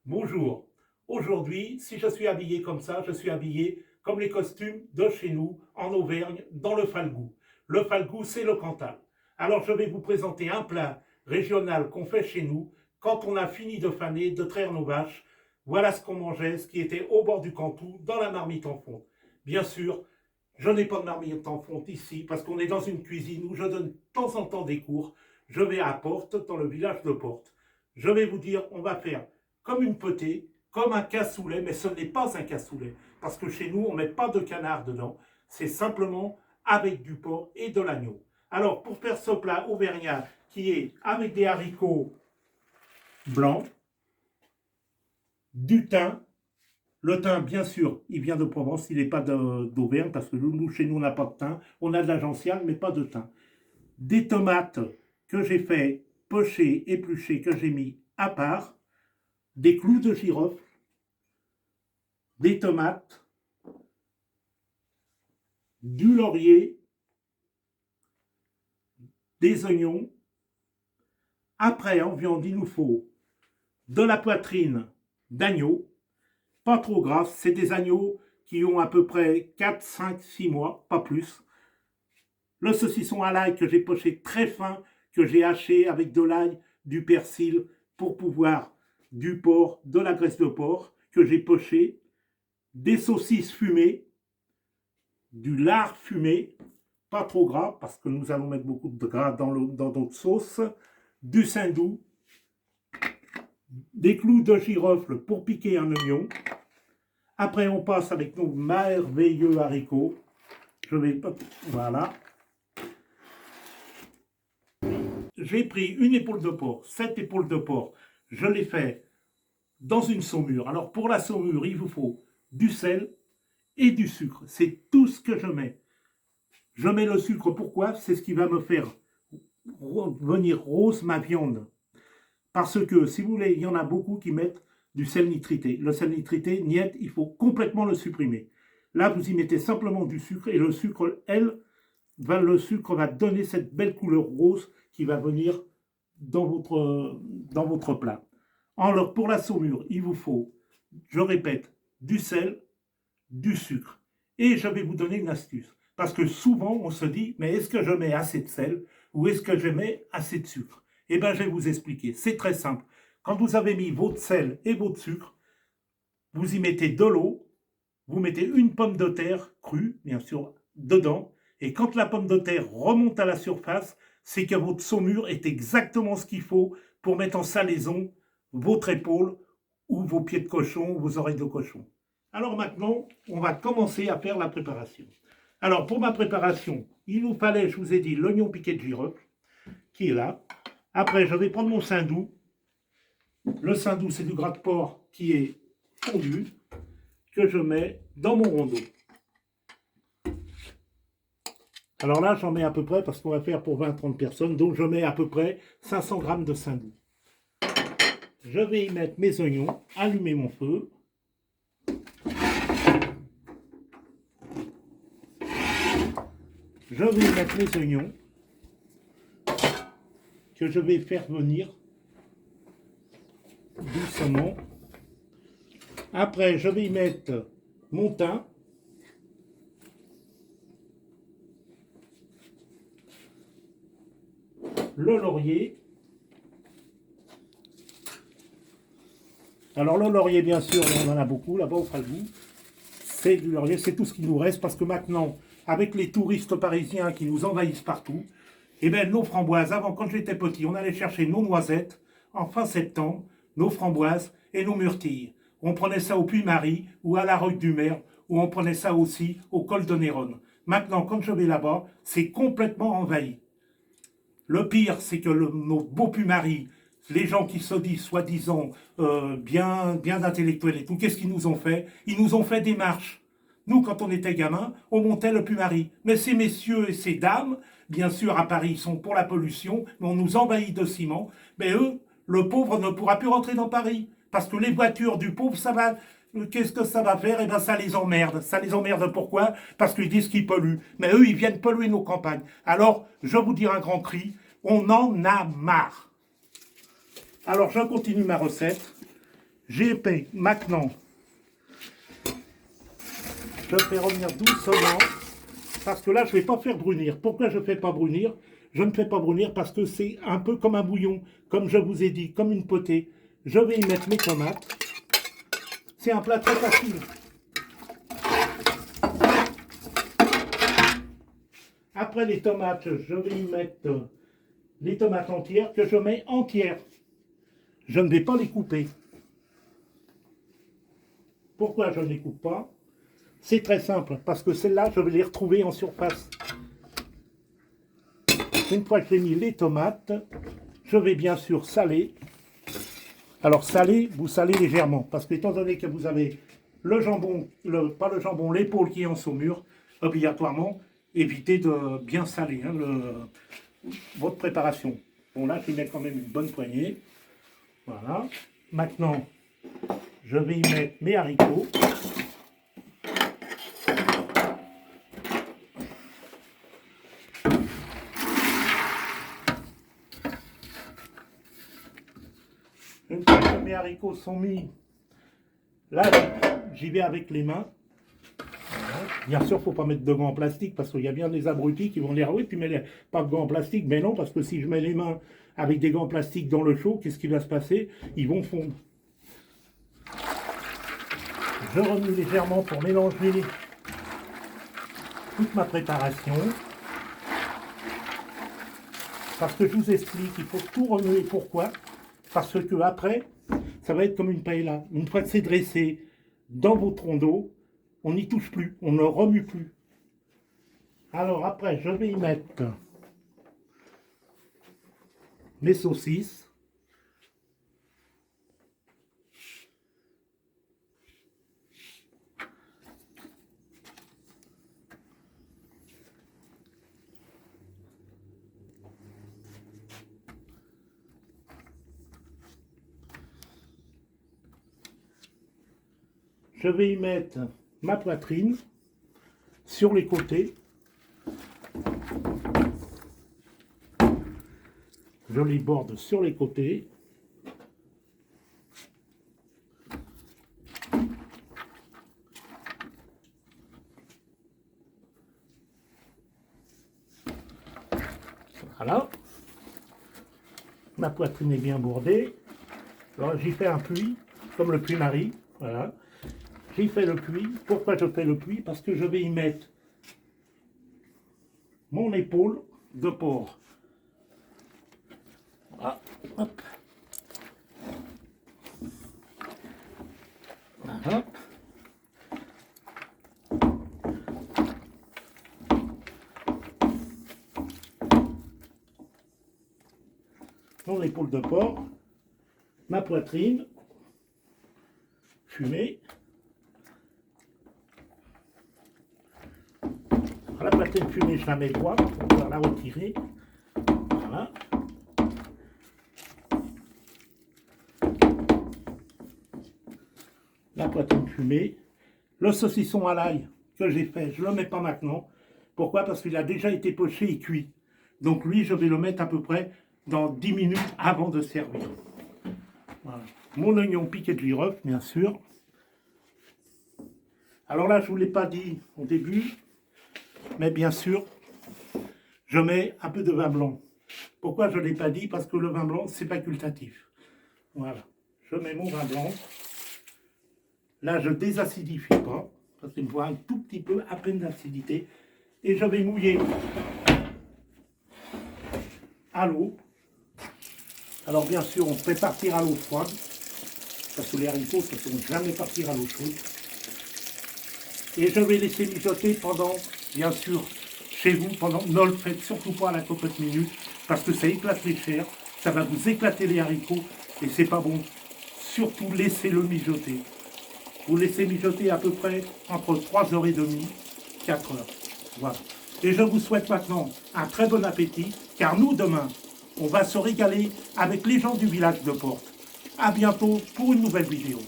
Bonjour. Aujourd'hui, si je suis habillé comme ça, je suis habillé comme les costumes de chez nous, en Auvergne, dans le Falgou. Le Falgou, c'est le Cantal. Alors, je vais vous présenter un plat régional qu'on fait chez nous quand on a fini de faner, de traire nos vaches. Voilà ce qu'on mangeait, ce qui était au bord du Cantou, dans la marmite en fonte. Bien sûr, je n'ai pas de marmite en fonte ici parce qu'on est dans une cuisine où je donne de temps en temps des cours. Je vais à Porte, dans le village de Porte. Je vais vous dire, on va faire comme une potée, comme un cassoulet, mais ce n'est pas un cassoulet, parce que chez nous, on ne met pas de canard dedans, c'est simplement avec du porc et de l'agneau. Alors, pour faire ce plat auvergnat, qui est avec des haricots blancs, du thym, le thym, bien sûr, il vient de Provence, il n'est pas d'Auvergne, parce que nous, chez nous, on n'a pas de thym, on a de la gentiane, mais pas de thym. Des tomates que j'ai fait pocher, éplucher, que j'ai mis à part, des clous de girofle, des tomates, du laurier, des oignons. Après, en viande, il nous faut de la poitrine d'agneau, pas trop grasse, c'est des agneaux qui ont à peu près 4, 5, 6 mois, pas plus. Le saucisson à l'ail que j'ai poché très fin, que j'ai haché avec de l'ail, du persil, pour pouvoir du porc, de la graisse de porc que j'ai poché, des saucisses fumées, du lard fumé, pas trop gras, parce que nous allons mettre beaucoup de gras dans notre sauce, du saindoux, des clous de girofle pour piquer un oignon. Après, on passe avec nos merveilleux haricots. Voilà. J'ai pris une épaule de porc, 7 épaules de porc. Je les fais dans une saumure. Alors, pour la saumure, il vous faut du sel et du sucre. C'est tout ce que je mets. Je mets le sucre, pourquoi? C'est ce qui va me faire venir rose ma viande. Parce que, si vous voulez, il y en a beaucoup qui mettent du sel nitrité. Le sel nitrité, niet, il faut complètement le supprimer. Là, vous y mettez simplement du sucre et le sucre, le sucre va donner cette belle couleur rose qui va venir dans votre plat. Alors, pour la saumure, il vous faut, je répète, du sel, du sucre. Et je vais vous donner une astuce. Parce que souvent, on se dit, mais est-ce que je mets assez de sel ou est-ce que je mets assez de sucre? Eh bien, je vais vous expliquer. C'est très simple. Quand vous avez mis votre sel et votre sucre, vous y mettez de l'eau, vous mettez une pomme de terre crue, bien sûr, dedans. Et quand la pomme de terre remonte à la surface, c'est que votre saumure est exactement ce qu'il faut pour mettre en salaison votre épaule ou vos pieds de cochon ou vos oreilles de cochon. Alors maintenant, on va commencer à faire la préparation. Alors pour ma préparation, il nous fallait, je vous ai dit, l'oignon piqué de girofle, qui est là. Après, je vais prendre mon saindoux. Le saindoux, c'est du gras de porc qui est fondu, que je mets dans mon rondeau. Alors là, j'en mets à peu près, parce qu'on va faire pour 20-30 personnes, donc je mets à peu près 500 grammes de saindoux. Je vais y mettre mes oignons, allumer mon feu. Je vais y mettre mes oignons, que je vais faire venir doucement. Après, je vais y mettre mon thym. Le laurier. Alors le laurier, bien sûr, on en a beaucoup là-bas au Falgou. C'est du laurier, c'est tout ce qui nous reste, parce que maintenant, avec les touristes parisiens qui nous envahissent partout, eh bien, nos framboises, avant, quand j'étais petit, on allait chercher nos noisettes, en fin septembre, nos framboises et nos myrtilles. On prenait ça au Puy-Marie ou à la Roque-du-Mer, ou on prenait ça aussi au col de Néronne. Maintenant, quand je vais là-bas, c'est complètement envahi. Le pire, c'est que nos beaux Puy-Marie, les gens qui se disent soi-disant bien intellectuels et tout, qu'est-ce qu'ils nous ont fait? Ils nous ont fait des marches. Nous, quand on était gamins, on montait le Puy-Marie. Mais ces messieurs et ces dames, bien sûr, à Paris, ils sont pour la pollution, mais on nous envahit de ciment. Mais eux, le pauvre ne pourra plus rentrer dans Paris. Parce que les voitures du pauvre, ça va... Qu'est-ce que ça va faire? Eh bien, ça les emmerde. Ça les emmerde pourquoi? Parce qu'ils disent qu'ils polluent. Mais eux, ils viennent polluer nos campagnes. Alors, je vous dis un grand cri, on en a marre. Alors, je continue ma recette. J'ai fait maintenant. Je fais revenir doucement. Parce que là, je ne vais pas faire brunir. Pourquoi je ne fais pas brunir? Je ne fais pas brunir parce que c'est un peu comme un bouillon. Comme je vous ai dit, comme une potée. Je vais y mettre mes tomates. C'est un plat très facile. Après les tomates, je vais y mettre les tomates entières que je mets entières. Je ne vais pas les couper. Pourquoi je ne les coupe pas? C'est très simple, parce que celles-là, je vais les retrouver en surface. Une fois que j'ai mis les tomates, je vais bien sûr saler. Alors saler, vous salez légèrement, parce que étant donné que vous avez le jambon, pas le jambon, l'épaule qui est en saumure, obligatoirement, évitez de bien saler hein, votre préparation. Bon là, je vais mettre quand même une bonne poignée. Voilà. Maintenant, je vais y mettre mes haricots. Une fois que mes haricots sont mis, là, j'y vais avec les mains. Voilà. Bien sûr, il ne faut pas mettre de gants en plastique parce qu'il y a bien des abrutis qui vont dire ah oui, tu mets pas de gants en plastique. Mais non, parce que si je mets les mains avec des gants en plastique dans le chaud, qu'est-ce qui va se passer? Ils vont fondre. Je remue légèrement pour mélanger toute ma préparation. Parce que je vous explique, il faut tout remuer. Pourquoi? Parce que après, ça va être comme une paella. Une fois que c'est dressé dans votre rondeau, on n'y touche plus, on ne remue plus. Alors après, je vais y mettre mes saucisses. Je vais y mettre ma poitrine sur les côtés. Je les borde sur les côtés. Voilà. Ma poitrine est bien bordée. Alors j'y fais un puits, comme le puits Marie. Voilà. J'y fais le puits. Pourquoi je fais le puits? Parce que je vais y mettre mon épaule de porc. Voilà. Hop. Voilà. Mon épaule de porc, ma poitrine, fumée. La poitrine fumée, je la mets droite pour pouvoir la retirer. Voilà. La poitrine fumée. Le saucisson à l'ail que j'ai fait, je ne le mets pas maintenant. Pourquoi? Parce qu'il a déjà été poché et cuit. Donc lui, je vais le mettre à peu près dans 10 minutes avant de servir. Voilà. Mon oignon piqué de girofle, bien sûr. Alors là, je ne vous l'ai pas dit au début, mais bien sûr, je mets un peu de vin blanc. Pourquoi je ne l'ai pas dit? Parce que le vin blanc, c'est facultatif. Voilà. Je mets mon vin blanc. Là, je ne désacidifie pas, parce qu'il me faut un tout petit peu, à peine d'acidité. Et je vais mouiller à l'eau. Alors bien sûr, on fait partir à l'eau froide, parce que les haricots ne se font jamais partir à l'eau chaude. Et je vais laisser mijoter pendant, bien sûr, chez vous, ne le faites surtout pas à la cocotte minute, parce que ça éclate les chairs, ça va vous éclater les haricots, et c'est pas bon. Surtout, laissez-le mijoter. Vous laissez mijoter à peu près entre 3h30 et 4h. Voilà. Et je vous souhaite maintenant un très bon appétit, car nous, demain, on va se régaler avec les gens du village de Portes. À bientôt pour une nouvelle vidéo.